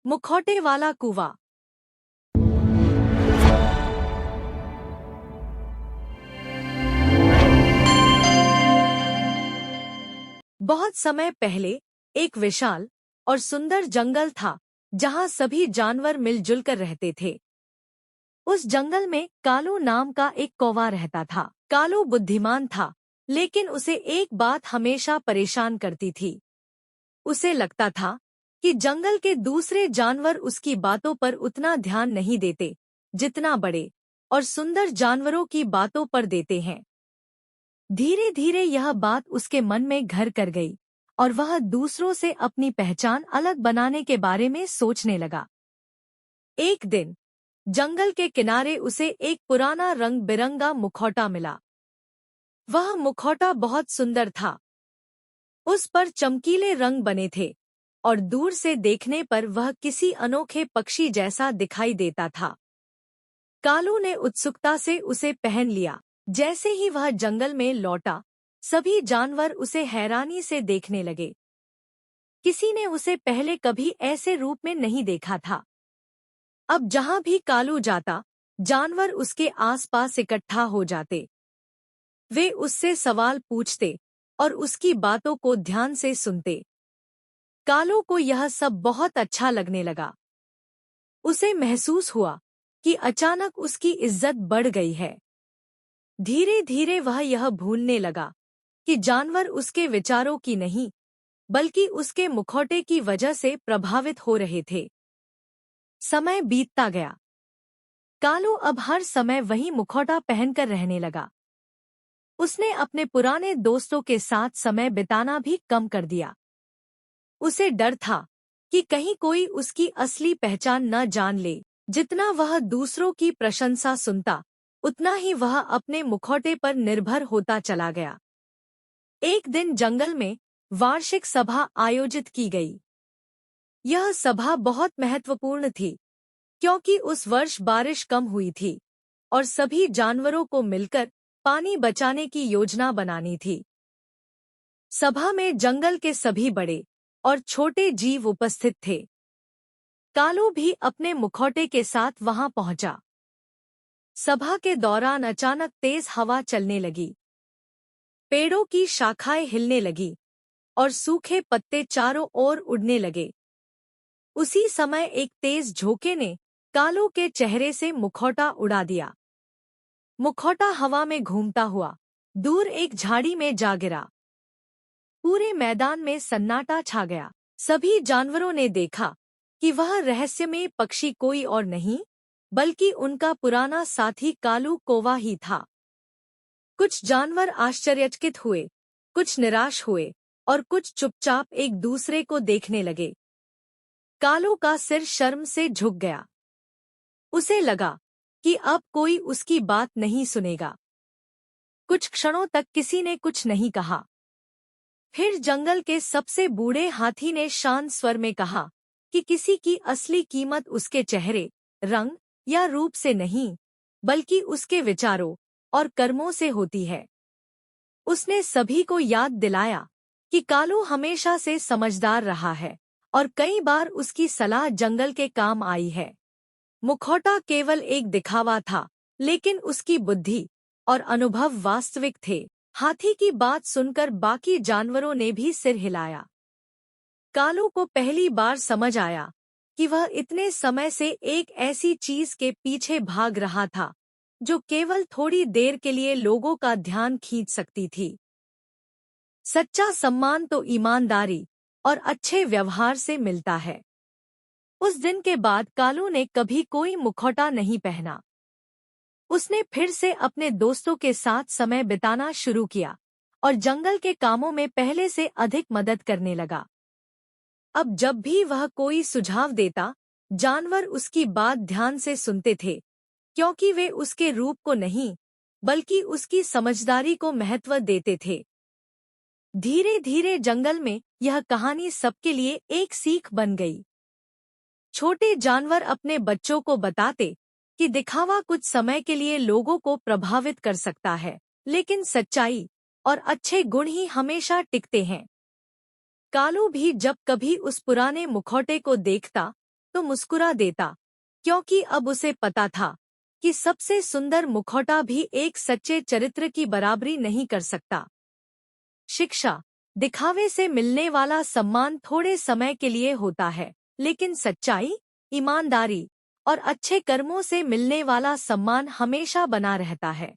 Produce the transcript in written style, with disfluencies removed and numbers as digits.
मुखौटे वाला कुआं। बहुत समय पहले एक विशाल और सुंदर जंगल था जहां सभी जानवर मिलजुल कर रहते थे। उस जंगल में कालू नाम का एक कौवा रहता था। कालू बुद्धिमान था, लेकिन उसे एक बात हमेशा परेशान करती थी। उसे लगता था कि जंगल के दूसरे जानवर उसकी बातों पर उतना ध्यान नहीं देते जितना बड़े और सुंदर जानवरों की बातों पर देते हैं। धीरे धीरे यह बात उसके मन में घर कर गई और वह दूसरों से अपनी पहचान अलग बनाने के बारे में सोचने लगा। एक दिन जंगल के किनारे उसे एक पुराना रंग बिरंगा मुखौटा मिला। वह मुखौटा बहुत सुंदर था। उस पर चमकीले रंग बने थे और दूर से देखने पर वह किसी अनोखे पक्षी जैसा दिखाई देता था। कालू ने उत्सुकता से उसे पहन लिया। जैसे ही वह जंगल में लौटा, सभी जानवर उसे हैरानी से देखने लगे। किसी ने उसे पहले कभी ऐसे रूप में नहीं देखा था। अब जहां भी कालू जाता, जानवर उसके आसपास इकट्ठा हो जाते। वे उससे सवाल पूछते और उसकी बातों को ध्यान से सुनते। कालू को यह सब बहुत अच्छा लगने लगा। उसे महसूस हुआ कि अचानक उसकी इज्जत बढ़ गई है। धीरे धीरे वह यह भूलने लगा कि जानवर उसके विचारों की नहीं, बल्कि उसके मुखौटे की वजह से प्रभावित हो रहे थे। समय बीतता गया। कालू अब हर समय वही मुखौटा पहनकर रहने लगा। उसने अपने पुराने दोस्तों के साथ समय बिताना भी कम कर दिया। उसे डर था कि कहीं कोई उसकी असली पहचान न जान ले। जितना वह दूसरों की प्रशंसा सुनता, उतना ही वह अपने मुखौटे पर निर्भर होता चला गया। एक दिन जंगल में वार्षिक सभा आयोजित की गई। यह सभा बहुत महत्वपूर्ण थी, क्योंकि उस वर्ष बारिश कम हुई थी और सभी जानवरों को मिलकर पानी बचाने की योजना बनानी थी। सभा में जंगल के सभी बड़े और छोटे जीव उपस्थित थे। कालू भी अपने मुखौटे के साथ वहां पहुंचा। सभा के दौरान अचानक तेज हवा चलने लगी। पेड़ों की शाखाएं हिलने लगी और सूखे पत्ते चारों ओर उड़ने लगे। उसी समय एक तेज झोंके ने कालू के चेहरे से मुखौटा उड़ा दिया। मुखौटा हवा में घूमता हुआ दूर एक झाड़ी में जा गिरा। पूरे मैदान में सन्नाटा छा गया। सभी जानवरों ने देखा कि वह रहस्यमय पक्षी कोई और नहीं, बल्कि उनका पुराना साथी कालू कौवा ही था। कुछ जानवर आश्चर्यचकित हुए, कुछ निराश हुए और कुछ चुपचाप एक दूसरे को देखने लगे। कालू का सिर शर्म से झुक गया। उसे लगा कि अब कोई उसकी बात नहीं सुनेगा। कुछ क्षणों तक किसी ने कुछ नहीं कहा। फिर जंगल के सबसे बूढ़े हाथी ने शांत स्वर में कहा कि किसी की असली कीमत उसके चेहरे, रंग या रूप से नहीं, बल्कि उसके विचारों और कर्मों से होती है। उसने सभी को याद दिलाया कि कालू हमेशा से समझदार रहा है और कई बार उसकी सलाह जंगल के काम आई है। मुखौटा केवल एक दिखावा था, लेकिन उसकी बुद्धि और अनुभव वास्तविक थे। हाथी की बात सुनकर बाकी जानवरों ने भी सिर हिलाया। कालू को पहली बार समझ आया कि वह इतने समय से एक ऐसी चीज के पीछे भाग रहा था जो केवल थोड़ी देर के लिए लोगों का ध्यान खींच सकती थी। सच्चा सम्मान तो ईमानदारी और अच्छे व्यवहार से मिलता है। उस दिन के बाद कालू ने कभी कोई मुखौटा नहीं पहना। उसने फिर से अपने दोस्तों के साथ समय बिताना शुरू किया और जंगल के कामों में पहले से अधिक मदद करने लगा। अब जब भी वह कोई सुझाव देता, जानवर उसकी बात ध्यान से सुनते थे, क्योंकि वे उसके रूप को नहीं, बल्कि उसकी समझदारी को महत्व देते थे। धीरे धीरे जंगल में यह कहानी सबके लिए एक सीख बन गई। छोटे जानवर अपने बच्चों को बताते कि दिखावा कुछ समय के लिए लोगों को प्रभावित कर सकता है, लेकिन सच्चाई और अच्छे गुण ही हमेशा टिकते हैं। कालू भी जब कभी उस पुराने मुखौटे को देखता, तो मुस्कुरा देता, क्योंकि अब उसे पता था कि सबसे सुंदर मुखौटा भी एक सच्चे चरित्र की बराबरी नहीं कर सकता। शिक्षा, दिखावे से मिलने वाला सम्मान थोड़े समय के लिए होता है, लेकिन सच्चाई, ईमानदारी और अच्छे कर्मों से मिलने वाला सम्मान हमेशा बना रहता है।